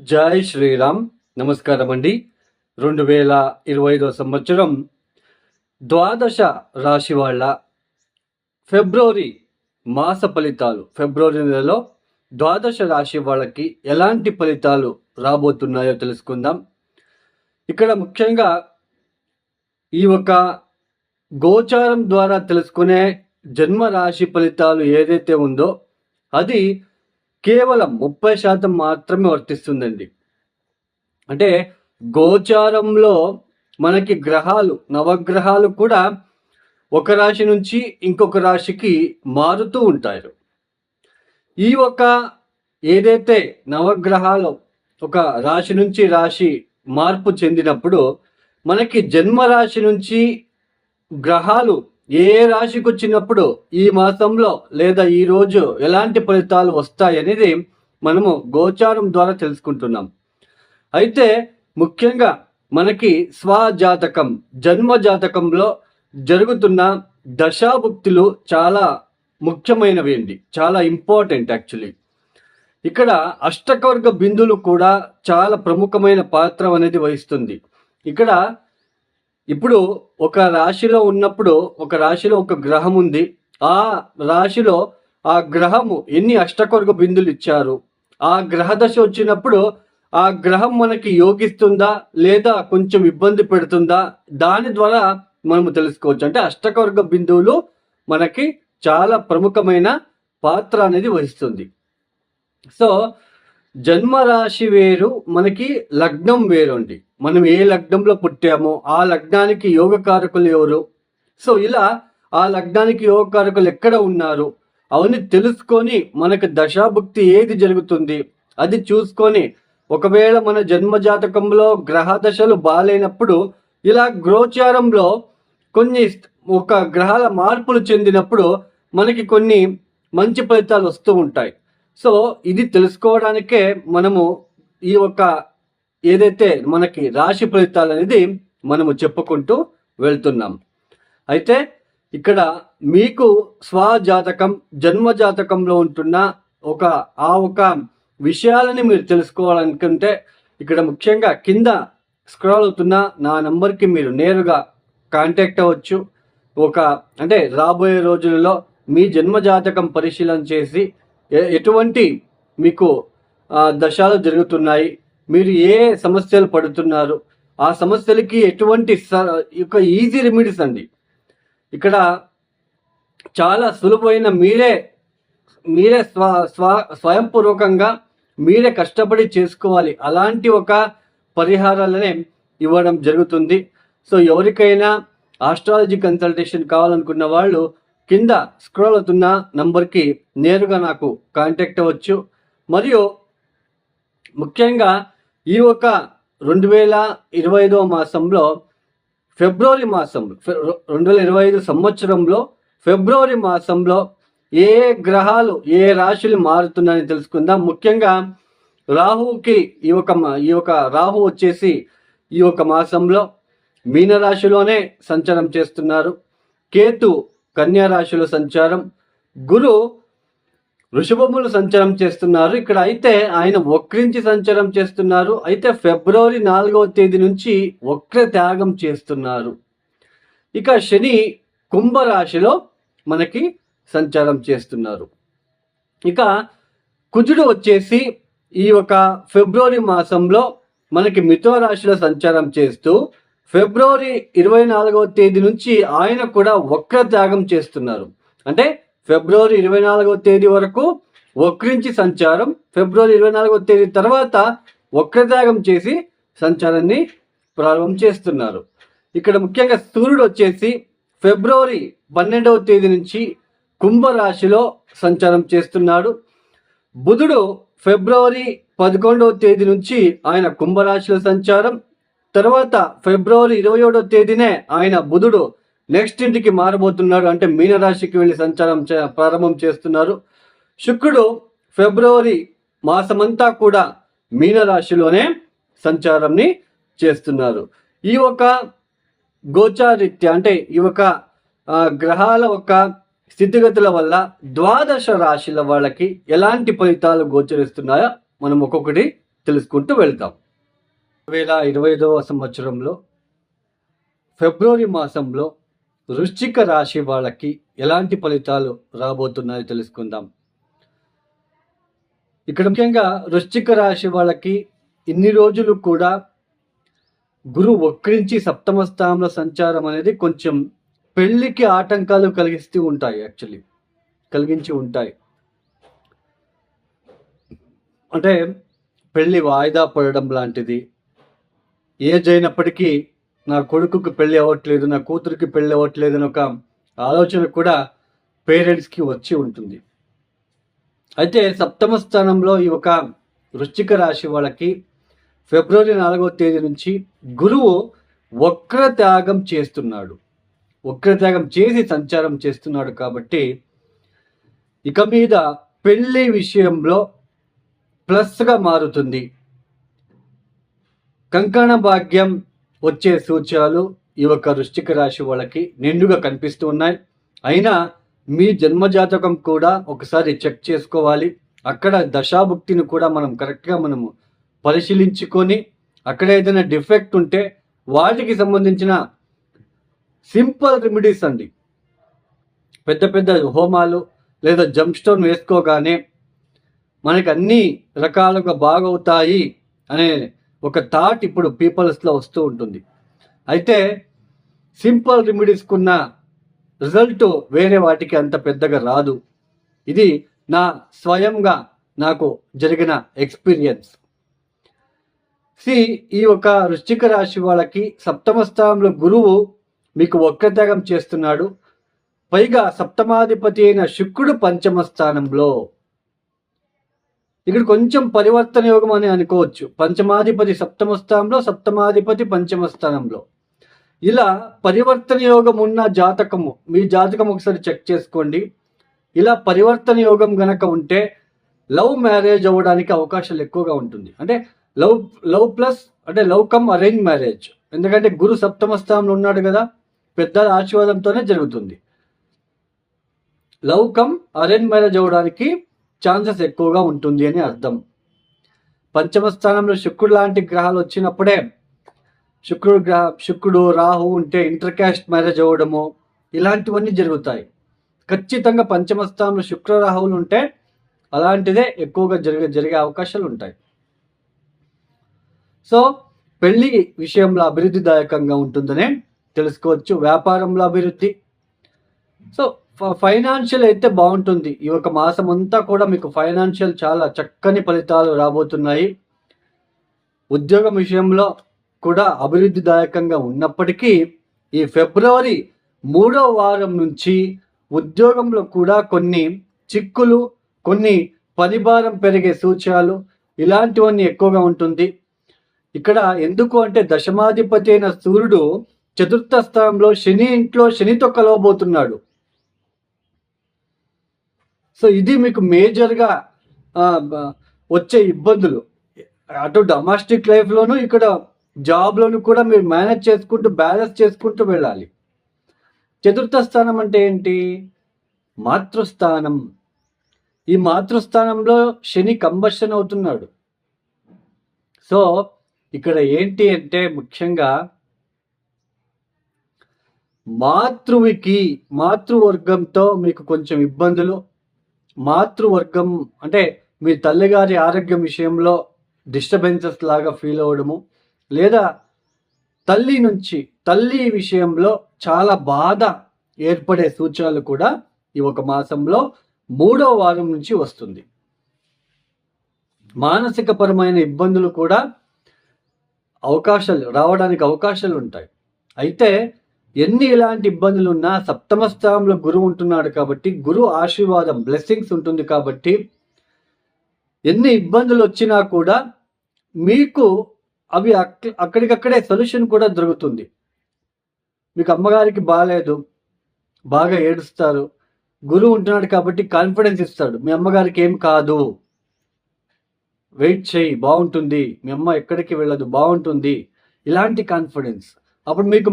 జై శ్రీరామ్. నమస్కారం అండి. 2025 సంవత్సరం ద్వాదశ రాశి వాళ్ళ ఫిబ్రవరి మాస ఫలితాలు, ఫిబ్రవరి నెలలో ద్వాదశ రాశి వాళ్ళకి ఎలాంటి ఫలితాలు రాబోతున్నాయో తెలుసుకుందాం. ఇక్కడ ముఖ్యంగా ఈ ఒక గోచారం ద్వారా తెలుసుకునే జన్మ రాశి ఫలితాలు ఏదైతే ఉందో అది కేవలం 30% మాత్రమే వర్తిస్తుందండి. అంటే గోచారంలో మనకి గ్రహాలు, నవగ్రహాలు కూడా ఒక రాశి నుంచి ఇంకొక రాశికి మారుతూ ఉంటారు. ఈ ఒక ఏదైతే నవగ్రహాలు ఒక రాశి నుంచి రాశి మార్పు చెందినప్పుడు మనకి జన్మరాశి నుంచి గ్రహాలు ఏ రాశికి వచ్చినప్పుడు ఈ మాసంలో లేదా ఈ రోజు ఎలాంటి ఫలితాలు వస్తాయనేది మనము గోచారం ద్వారా తెలుసుకుంటున్నాం. అయితే ముఖ్యంగా మనకి స్వజాతకం, జన్మ జాతకంలో జరుగుతున్న దశాభుక్తులు చాలా ముఖ్యమైనవి అండి, చాలా ఇంపార్టెంట్ యాక్చువల్లీ. ఇక్కడ అష్టకవర్గ బిందువులు కూడా చాలా ప్రముఖమైన పాత్ర అనేది వహిస్తుంది. ఇక్కడ ఇప్పుడు ఒక రాశిలో ఉన్నప్పుడు, ఒక రాశిలో ఒక గ్రహం ఉంది, ఆ రాశిలో ఆ గ్రహము ఎన్ని అష్టకవర్గ బిందులు ఇచ్చారు, ఆ గ్రహ దశ వచ్చినప్పుడు ఆ గ్రహం మనకి యోగిస్తుందా లేదా కొంచెం ఇబ్బంది పెడుతుందా, దాని ద్వారా మనము తెలుసుకోవచ్చు. అంటే అష్టకవర్గ బిందువులు మనకి చాలా ప్రముఖమైన పాత్ర అనేది వహిస్తుంది. సో జన్మరాశి వేరు, మనకి లగ్నం వేరు అండి. మనం ఏ లగ్నంలో పుట్టామో ఆ లగ్నానికి యోగకారకులు ఎవరు, సో ఇలా ఆ లగ్నానికి యోగకారకులు ఎక్కడ ఉన్నారు అవన్నీ తెలుసుకొని మనకు దశాభుక్తి ఏది జరుగుతుంది అది చూసుకొని, ఒకవేళ మన జన్మ జాతకంలో గ్రహ దశలు బాగాలేనప్పుడు ఇలా గోచారంలో కొన్ని ఒక గ్రహాల మార్పులు చెందినప్పుడు మనకి కొన్ని మంచి ఫలితాలు వస్తూ ఉంటాయి. సో ఇది తెలుసుకోవడానికే మనము ఈ ఒక ఏదైతే మనకి రాశి ఫలితాలు అనేది మనము చెప్పుకుంటూ వెళ్తున్నాం. అయితే ఇక్కడ మీకు స్వజాతకం, జన్మ జాతకంలో ఉంటున్న ఒక విషయాలని మీరు తెలుసుకోవాలనుకుంటే ఇక్కడ ముఖ్యంగా కింద స్క్రాల్ అవుతున్న నా నంబర్కి మీరు నేరుగా కాంటాక్ట్ అవ్వచ్చు. అంటే రాబోయే రోజులలో మీ జన్మ జాతకం పరిశీలన చేసి ఎటువంటి మీకు దశలు జరుగుతున్నాయి, మీరు ఏ సమస్యలు పడుతున్నారు, ఆ సమస్యలకి ఎటువంటి ఈజీ రెమెడీస్ అండి. ఇక్కడ చాలా సులువైన, మీరే స్వయంపూర్వకంగా మీరే కష్టపడి చేసుకోవాలి అలాంటి ఒక పరిహారాలనే ఇవ్వడం జరుగుతుంది. సో ఎవరికైనా ఆస్ట్రాలజీ కన్సల్టేషన్ కావాలనుకున్న వాళ్ళు కింద స్క్రోల్ అవుతున్న నంబర్కి నేరుగా నాకు కాంటాక్ట్ అవ్వచ్చు. మరియు ముఖ్యంగా ఈ ఒక 2025 మాసంలో ఫిబ్రవరి మాసంలో 2025 సంవత్సరంలో ఫిబ్రవరి మాసంలో ఏ గ్రహాలు ఏ రాశులు మారుతున్నాయని తెలుసుకుందాం. ముఖ్యంగా రాహుకి ఈ ఒక రాహు వచ్చేసి ఈ ఒక మాసంలో మీనరాశిలోనే సంచారం చేస్తున్నారు. కేతు కన్యా రాశిలో సంచారం, గురు వృషభములు సంచారం చేస్తున్నారు. ఇక్కడ అయితే ఆయన వక్రించి సంచారం చేస్తున్నారు. అయితే ఫిబ్రవరి 4వ తేదీ నుంచి వక్ర త్యాగం చేస్తున్నారు. ఇక శని కుంభరాశిలో మనకి సంచారం చేస్తున్నారు. ఇక కుజుడు వచ్చేసి ఈ ఒక ఫిబ్రవరి మాసంలో మనకి మిథున రాశిలో సంచారం చేస్తూ ఫిబ్రవరి 24వ తేదీ నుంచి ఆయన కూడా వక్ర త్యాగం చేస్తున్నారు. అంటే ఫిబ్రవరి 24వ తేదీ వరకు వక్రించి సంచారం, ఫిబ్రవరి 24వ తేదీ తర్వాత వక్రత్యాగం చేసి సంచారాన్ని ప్రారంభం చేస్తున్నారు. ఇక్కడ ముఖ్యంగా సూర్యుడు వచ్చేసి ఫిబ్రవరి 12వ తేదీ నుంచి కుంభరాశిలో సంచారం చేస్తున్నాడు. బుధుడు ఫిబ్రవరి 11వ తేదీ నుంచి ఆయన కుంభరాశిలో సంచారం, తర్వాత ఫిబ్రవరి 27వ తేదీనే ఆయన బుధుడు నెక్స్ట్ ఇంటికి మారబోతున్నాడు, అంటే మీనరాశికి వెళ్ళి సంచారం ప్రారంభం చేస్తున్నారు. శుక్రుడు ఫిబ్రవరి మాసమంతా కూడా మీనరాశిలోనే సంచారంని చేస్తున్నారు. ఈ ఒక గోచారీత్యా అంటే ఈ ఒక గ్రహాల ఒక స్థితిగతుల వల్ల ద్వాదశ రాశుల వాళ్ళకి ఎలాంటి ఫలితాలు గోచరిస్తున్నాయో మనం ఒక్కొక్కటి తెలుసుకుంటూ వెళ్తాం. 2025వ సంవత్సరంలో ఫిబ్రవరి మాసంలో వృశ్చిక రాశి వాళ్ళకి ఎలాంటి ఫలితాలు రాబోతున్నాయో తెలుసుకుందాం. ఇక్కడ ముఖ్యంగా వృశ్చిక రాశి వాళ్ళకి ఇన్ని రోజులు కూడా గురువు వక్రించి సప్తమ స్థానంలో సంచారం అనేది కొంచెం పెళ్లికి ఆటంకాలు కలిగించి ఉంటాయి. అంటే పెళ్లి వాయిదా పడడం లాంటిది, ఏజ్ అయినప్పటికీ నా కొడుకుకి పెళ్ళి అవ్వట్లేదు, నా కూతురికి పెళ్ళి అవ్వట్లేదు అని ఒక ఆలోచన కూడా పేరెంట్స్కి వచ్చి ఉంటుంది. అయితే సప్తమ స్థానంలో ఈ ఒక వృశ్చిక రాశి వాళ్ళకి ఫిబ్రవరి 4వ తేదీ నుంచి గురువు వక్రత్యాగం చేసి సంచారం చేస్తున్నాడు కాబట్టి ఇక మీద పెళ్లి విషయంలో ప్లస్గా మారుతుంది. కంకణ భాగ్యం వచ్చే సూచనలు ఈ యొక్క వృశ్చిక రాశి వాళ్ళకి నిండుగా కనిపిస్తూ ఉన్నాయి. అయినా మీ జన్మజాతకం కూడా ఒకసారి చెక్ చేసుకోవాలి. అక్కడ దశాభుక్తిని కూడా మనం కరెక్ట్గా పరిశీలించుకొని అక్కడ ఏదైనా డిఫెక్ట్ ఉంటే వాటికి సంబంధించిన సింపుల్ రెమెడీస్ అండి, పెద్ద పెద్ద హోమాలు లేదా జంప్ స్టోన్ వేసుకోగానే మనకి అన్ని రకాలుగా బాగవుతాయి అనే ఒక థాట్ ఇప్పుడు పీపుల్స్లో వస్తూ ఉంటుంది. అయితే సింపుల్ రెమెడీస్కున్న రిజల్ట్ వేరే వాటికి అంత పెద్దగా రాదు. ఇది నా స్వయంగా నాకు జరిగిన ఎక్స్పీరియన్స్. ఈ ఒక వృశ్చిక రాశి వాళ్ళకి సప్తమ స్థానంలో గురువు మీకు వక్రత్యాగం చేస్తున్నాడు. పైగా సప్తమాధిపతి అయిన శుక్రుడు పంచమ స్థానంలో. ఇక్కడ కొంచెం పరివర్తన యోగం అని అనుకోవచ్చు. పంచమాధిపతి సప్తమ స్థానంలో, సప్తమాధిపతి పంచమ స్థానంలో. ఇలా పరివర్తన యోగం ఉన్న జాతకము, మీ జాతకం ఒకసారి చెక్ చేసుకోండి. ఇలా పరివర్తన యోగం గనక ఉంటే లవ్ మ్యారేజ్ అవ్వడానికి అవకాశాలు ఎక్కువగా ఉంటుంది. అంటే లవ్ కమ్ అరేంజ్ మ్యారేజ్. ఎందుకంటే గురు సప్తమ స్థానంలో ఉన్నాడు కదా, పెద్దల ఆశీర్వాదంతోనే జరుగుతుంది. లవ్ కమ్ అరేంజ్ మ్యారేజ్ అవ్వడానికి ఛాన్సెస్ ఎక్కువగా ఉంటుంది అని అర్థం. పంచమ స్థానంలో శుక్రుడు లాంటి గ్రహాలు వచ్చినప్పుడే, శుక్రుడు రాహు ఉంటే ఇంటర్ క్యాస్ట్ మ్యారేజ్ అవ్వడము ఇలాంటివన్నీ జరుగుతాయి. ఖచ్చితంగా పంచమ స్థానంలో శుక్ర రాహువులు ఉంటే అలాంటిదే ఎక్కువగా జరిగే అవకాశాలు ఉంటాయి. సో పెళ్లి విషయంలో అభివృద్ధిదాయకంగా ఉంటుందనే తెలుసుకోవచ్చు. వ్యాపారంలో అభివృద్ధి, సో ఫైనాన్షియల్ అయితే బాగుంటుంది. ఈ ఒక మాసం అంతా కూడా మీకు ఫైనాన్షియల్ చాలా చక్కని ఫలితాలు రాబోతున్నాయి. ఉద్యోగం విషయంలో కూడా అభివృద్ధిదాయకంగా ఉన్నప్పటికీ ఈ ఫిబ్రవరి 3వ వారం నుంచి ఉద్యోగంలో కూడా కొన్ని చిక్కులు, కొన్ని పనిభారం పెరిగే సూచనలు ఇలాంటివన్నీ ఎక్కువగా ఉంటుంది. ఇక్కడ ఎందుకు అంటే దశమాధిపతి అయిన సూర్యుడు చతుర్థ స్థానంలో శనితో కలవబోతున్నాడు. సో ఇది మీకు మేజర్గా వచ్చే ఇబ్బందులు. అటు డొమెస్టిక్ లైఫ్లోనూ ఇక్కడ జాబ్లోనూ కూడా మీరు మేనేజ్ చేసుకుంటూ బ్యాలెన్స్ చేసుకుంటూ వెళ్ళాలి. చతుర్థ స్థానం అంటే ఏంటి? మాతృస్థానం. ఈ మాతృస్థానంలో శని కంబషన్ అవుతున్నాడు. సో ఇక్కడ ఏంటి అంటే ముఖ్యంగా మాతృవర్గంతో మీకు కొంచెం ఇబ్బందులు. మాతృవర్గం అంటే మీ తల్లిగారి ఆరోగ్యం విషయంలో డిస్టర్బెన్సెస్ లాగా ఫీల్ అవ్వడము, లేదా తల్లి విషయంలో చాలా బాధ ఏర్పడే సూచనలు కూడా ఈ ఒక మాసంలో 3వ వారం నుంచి వస్తుంది. మానసిక పరమైన ఇబ్బందులు కూడా రావడానికి అవకాశాలు ఉంటాయి. అయితే ఎన్ని ఇలాంటి ఇబ్బందులు ఉన్నా సప్తమ స్థానంలో గురువు ఉంటున్నాడు కాబట్టి, గురు ఆశీర్వాదం బ్లెస్సింగ్స్ ఉంటుంది కాబట్టి ఎన్ని ఇబ్బందులు వచ్చినా కూడా మీకు అవి అక్కడికక్కడే సొల్యూషన్ కూడా దొరుకుతుంది. మీకు అమ్మగారికి బాగాలేదు, బాగా ఏడుస్తారు, గురువు ఉంటున్నాడు కాబట్టి కాన్ఫిడెన్స్ ఇస్తాడు, మీ అమ్మగారికి ఏం కాదు, వెయిట్ చేయి, బాగుంటుంది, మీ అమ్మ ఎక్కడికి వెళ్ళదు, బాగుంటుంది, ఇలాంటి కాన్ఫిడెన్స్. అప్పుడు మీకు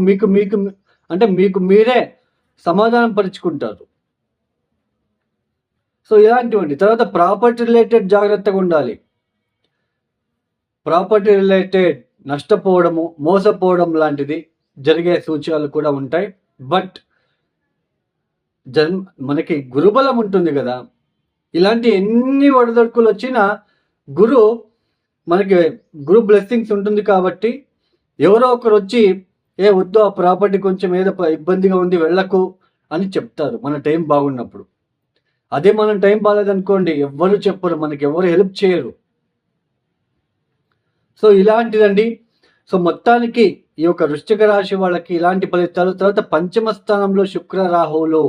అంటే మీకు మీరే సమాధానం పరుచుకుంటారు. సో ఇలాంటివండి. తర్వాత ప్రాపర్టీ రిలేటెడ్ జాగ్రత్తగా ఉండాలి. ప్రాపర్టీ రిలేటెడ్ నష్టపోవడము, మోసపోవడం లాంటిది జరిగే సూచనలు కూడా ఉంటాయి. బట్ మనకి గురుబలం ఉంటుంది కదా, ఇలాంటి ఎన్ని ఒడిదొడుకులు వచ్చినా మనకి గురు బ్లెస్సింగ్స్ ఉంటుంది కాబట్టి ఎవరో ఒకరు వచ్చి వద్దు ఆ ప్రాపర్టీ కొంచెం ఏదో ఇబ్బందిగా ఉంది వెళ్ళకు అని చెప్తారు మన టైం బాగున్నప్పుడు. అదే మనం టైం బాగాలేదనుకోండి ఎవ్వరు చెప్పరు, మనకి ఎవరు హెల్ప్ చేయరు. సో ఇలాంటిదండి. సో మొత్తానికి ఈ యొక్క వృశ్చిక రాశి వాళ్ళకి ఇలాంటి ఫలితాలు. తర్వాత పంచమ స్థానంలో శుక్ర రాహువులు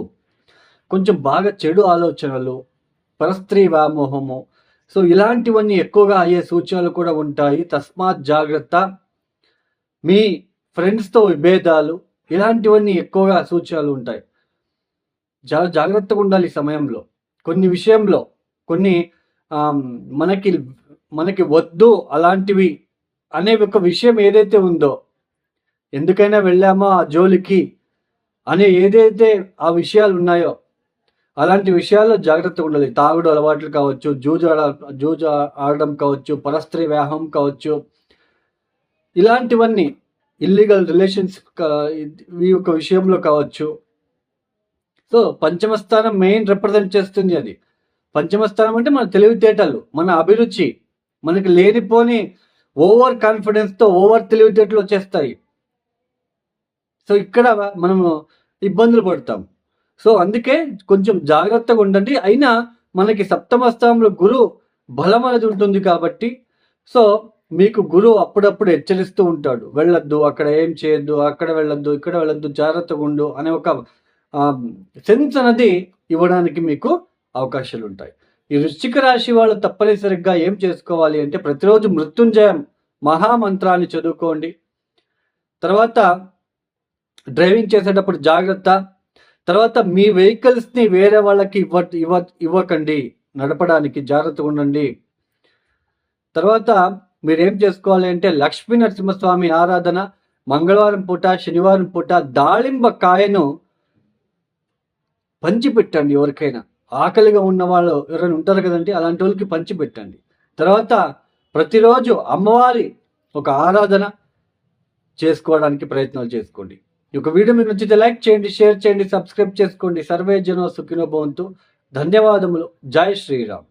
కొంచెం బాగా చెడు ఆలోచనలు, పరస్త్రీ వ్యామోహము, సో ఇలాంటివన్నీ ఎక్కువగా అయ్యే సూచనలు కూడా ఉంటాయి. తస్మాత్ జాగ్రత్త. మీ ఫ్రెండ్స్తో విభేదాలు, ఇలాంటివన్నీ ఎక్కువగా సూచనలు ఉంటాయి. చాలా జాగ్రత్తగా ఉండాలి ఈ సమయంలో. కొన్ని విషయంలో కొన్ని మనకి వద్దు అలాంటివి అనే ఒక విషయం ఏదైతే ఉందో, ఎందుకైనా వెళ్ళామా ఆ జోలికి అనే ఏదైతే ఆ విషయాలు ఉన్నాయో అలాంటి విషయాల్లో జాగ్రత్తగా ఉండాలి. తాగుడు అలవాట్లు కావచ్చు, జూజు ఆడడం కావచ్చు, పరస్త్రీ వ్యాహం కావచ్చు, ఇలాంటివన్నీ ఇల్లీగల్ రిలేషన్స్ ఈ యొక్క విషయంలో కావచ్చు. సో పంచమ స్థానం మెయిన్ రిప్రజెంట్ చేస్తుంది. అది పంచమ స్థానం అంటే మన తెలివితేటలు, మన అభిరుచి, మనకి లేనిపోని ఓవర్ కాన్ఫిడెన్స్తో ఓవర్ తెలివితేటలు వచ్చేస్తాయి. సో ఇక్కడ మనము ఇబ్బందులు పడతాం. సో అందుకే కొంచెం జాగ్రత్తగా ఉండండి. అయినా మనకి సప్తమ స్థానంలో గురు బలం అనేది ఉంటుంది కాబట్టి సో మీకు గురువు అప్పుడప్పుడు హెచ్చరిస్తూ ఉంటాడు, వెళ్ళొద్దు, అక్కడ ఏం చేయొద్దు, అక్కడ వెళ్ళొద్దు, ఇక్కడ వెళ్ళొద్దు, జాగ్రత్తగా ఉండు అనే ఒక సెన్స్ అనేది ఇవ్వడానికి మీకు అవకాశాలు ఉంటాయి. ఈ వృశ్చిక రాశి వాళ్ళు తప్పనిసరిగా ఏం చేసుకోవాలి అంటే ప్రతిరోజు మృత్యుంజయం మహామంత్రాన్ని చదువుకోండి. తర్వాత డ్రైవింగ్ చేసేటప్పుడు జాగ్రత్త. తర్వాత మీ వెహికల్స్ని వేరే వాళ్ళకి ఇవ్వకండి, నడపడానికి జాగ్రత్తగా ఉండండి. తర్వాత మీరేం చేసుకోవాలి అంటే లక్ష్మీ నరసింహస్వామి ఆరాధన, మంగళవారం పూట, శనివారం పూట దాళింబ కాయను పంచిపెట్టండి. ఎవరికైనా ఆకలిగా ఉన్న వాళ్ళు ఎవరైనా ఉంటారు కదండి, అలాంటి వాళ్ళకి పంచిపెట్టండి. తర్వాత ప్రతిరోజు అమ్మవారి ఒక ఆరాధన చేసుకోవడానికి ప్రయత్నాలు చేసుకోండి. ఈ యొక్క వీడియో మీకు నచ్చితే లైక్ చేయండి, షేర్ చేయండి, సబ్స్క్రైబ్ చేసుకోండి. సర్వే జనో సుఖినో భవంతు. ధన్యవాదములు. జై శ్రీరామ్.